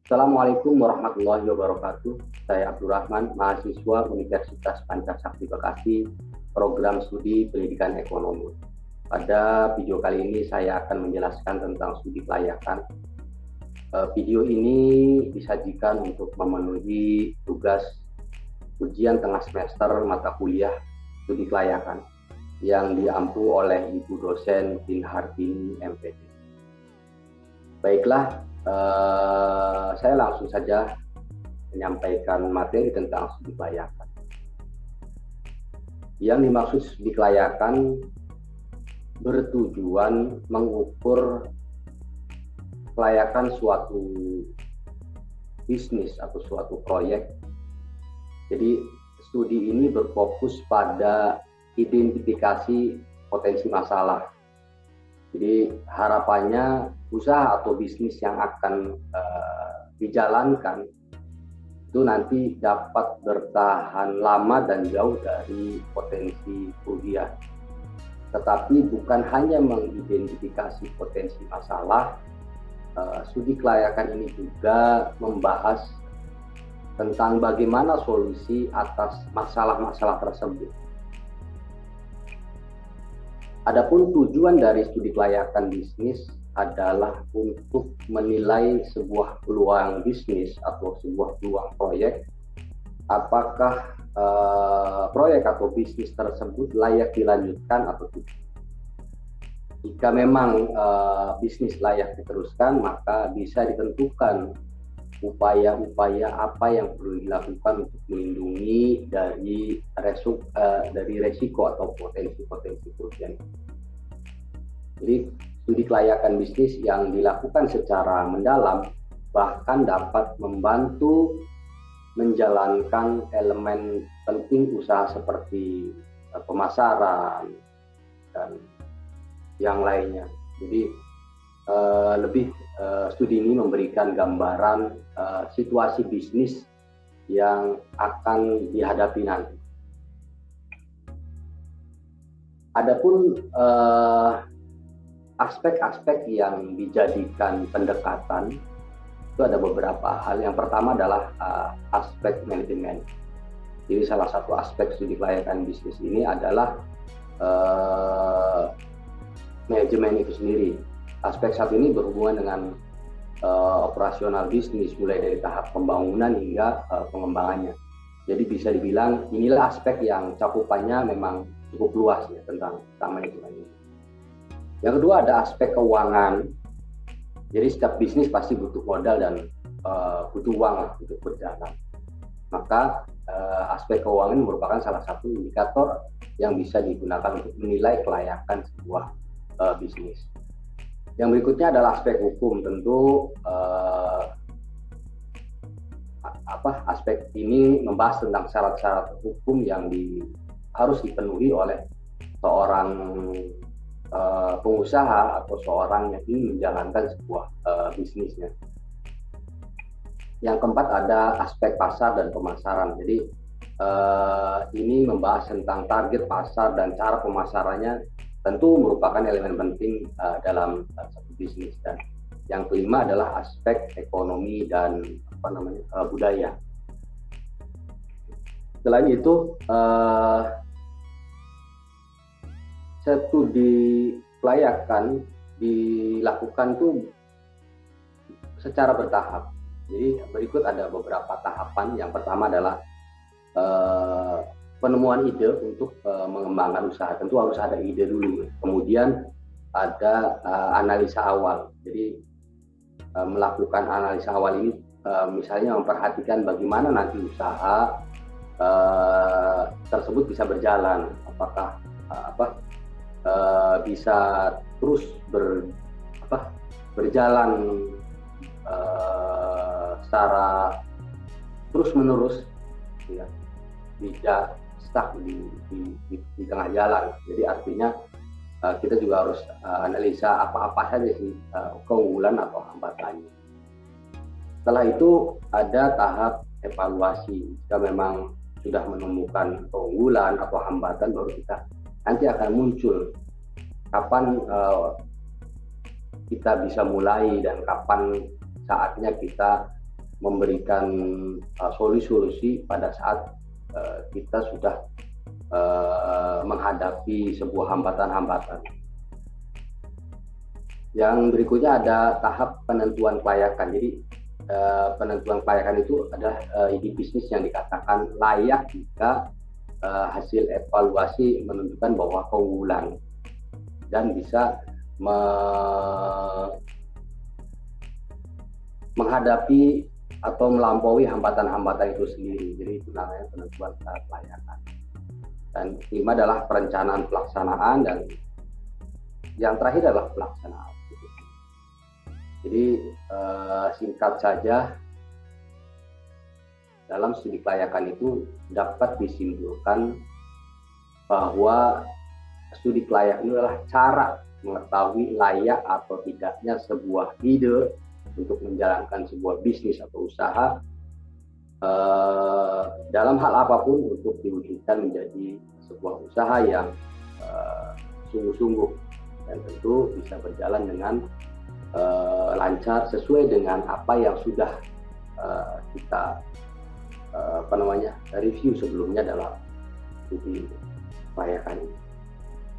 Assalamualaikum warahmatullahi wabarakatuh. Saya Abdurrahman, mahasiswa Universitas Pancasakti Bekasi, program studi Pendidikan Ekonomi. Pada video kali ini saya akan menjelaskan tentang studi kelayakan. Video ini disajikan untuk memenuhi tugas ujian tengah semester mata kuliah studi kelayakan yang diampu oleh Ibu dosen Tin Hartini MPD. Baiklah, saya langsung saja menyampaikan materi tentang studi kelayakan. Yang dimaksud studi kelayakan bertujuan mengukur kelayakan suatu bisnis atau suatu proyek. Jadi studi ini berfokus pada identifikasi potensi masalah. Jadi harapannya usaha atau bisnis yang akan dijalankan itu nanti dapat bertahan lama dan jauh dari potensi kerugian. Tetapi bukan hanya mengidentifikasi potensi masalah, studi kelayakan ini juga membahas tentang bagaimana solusi atas masalah-masalah tersebut. Adapun tujuan dari studi kelayakan bisnis adalah untuk menilai sebuah peluang bisnis atau sebuah peluang proyek, apakah proyek atau bisnis tersebut layak dilanjutkan atau tidak. Jika memang bisnis layak diteruskan, maka bisa ditentukan upaya-upaya apa yang perlu dilakukan untuk melindungi dari resiko atau potensi-potensi kerugian. Jadi studi kelayakan bisnis yang dilakukan secara mendalam bahkan dapat membantu menjalankan elemen penting usaha seperti pemasaran dan yang lainnya. Jadi studi ini memberikan gambaran situasi bisnis yang akan dihadapi nanti. Adapun aspek-aspek yang dijadikan pendekatan itu ada beberapa hal. Yang pertama adalah aspek manajemen. Jadi salah satu aspek studi kelayakan bisnis ini adalah manajemen itu sendiri. Aspek satu ini berhubungan dengan operasional bisnis, mulai dari tahap pembangunan hingga pengembangannya. Jadi bisa dibilang inilah aspek yang cakupannya memang cukup luas ya tentang manajemen ini. Yang kedua ada aspek keuangan. Jadi setiap bisnis pasti butuh modal dan butuh uang untuk berjalan. Maka aspek keuangan merupakan salah satu indikator yang bisa digunakan untuk menilai kelayakan sebuah bisnis. Yang berikutnya adalah aspek hukum. Tentu aspek ini membahas tentang syarat-syarat hukum yang harus dipenuhi oleh seorang pengusaha atau seorang yang ingin menjalankan sebuah bisnisnya. Yang keempat ada aspek pasar dan pemasaran. Jadi ini membahas tentang target pasar dan cara pemasarannya, tentu merupakan elemen penting dalam satu bisnis. Dan yang kelima adalah aspek ekonomi dan budaya. Selain itu, studi kelayakan dilakukan tuh secara bertahap. Jadi berikut ada beberapa tahapan. Yang pertama adalah penemuan ide untuk mengembangkan usaha. Tentu harus ada ide dulu. Kemudian ada analisa awal. Jadi melakukan analisa awal ini misalnya memperhatikan bagaimana nanti usaha tersebut bisa berjalan. Apakah bisa terus berjalan secara terus-menerus, ya, tidak stuck di tengah jalan. Jadi artinya kita juga harus analisa apa-apa saja sih keunggulan atau hambatannya. Setelah itu ada tahap evaluasi. Jika memang sudah menemukan keunggulan atau hambatan, baru kita nanti akan muncul kapan kita bisa mulai dan kapan saatnya kita memberikan solusi-solusi pada saat kita sudah menghadapi sebuah hambatan-hambatan. Yang berikutnya ada tahap penentuan kelayakan. Jadi penentuan kelayakan itu adalah ide bisnis yang dikatakan layak jika hasil evaluasi menunjukkan bahwa keunggulan dan bisa menghadapi atau melampaui hambatan-hambatan itu sendiri. Jadi itu namanya penentuan kelayakan. Dan kelima adalah perencanaan pelaksanaan, dan yang terakhir adalah pelaksanaan. Jadi singkat saja, dalam studi kelayakan itu dapat disimpulkan bahwa studi kelayakan itu adalah cara mengetahui layak atau tidaknya sebuah ide untuk menjalankan sebuah bisnis atau usaha dalam hal apapun untuk diwujudkan menjadi sebuah usaha yang sungguh-sungguh dan tentu bisa berjalan dengan lancar sesuai dengan apa yang sudah kita review sebelumnya dalam studi kelayakan ini.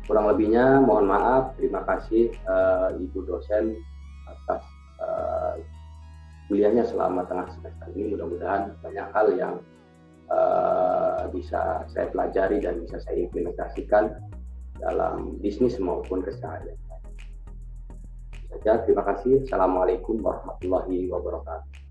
Kurang lebihnya mohon maaf, terima kasih Ibu dosen atas kuliahnya selama tengah semester ini. Mudah-mudahan banyak hal yang bisa saya pelajari dan bisa saya implementasikan dalam bisnis maupun keseharian. Saja, terima kasih. Assalamualaikum warahmatullahi wabarakatuh.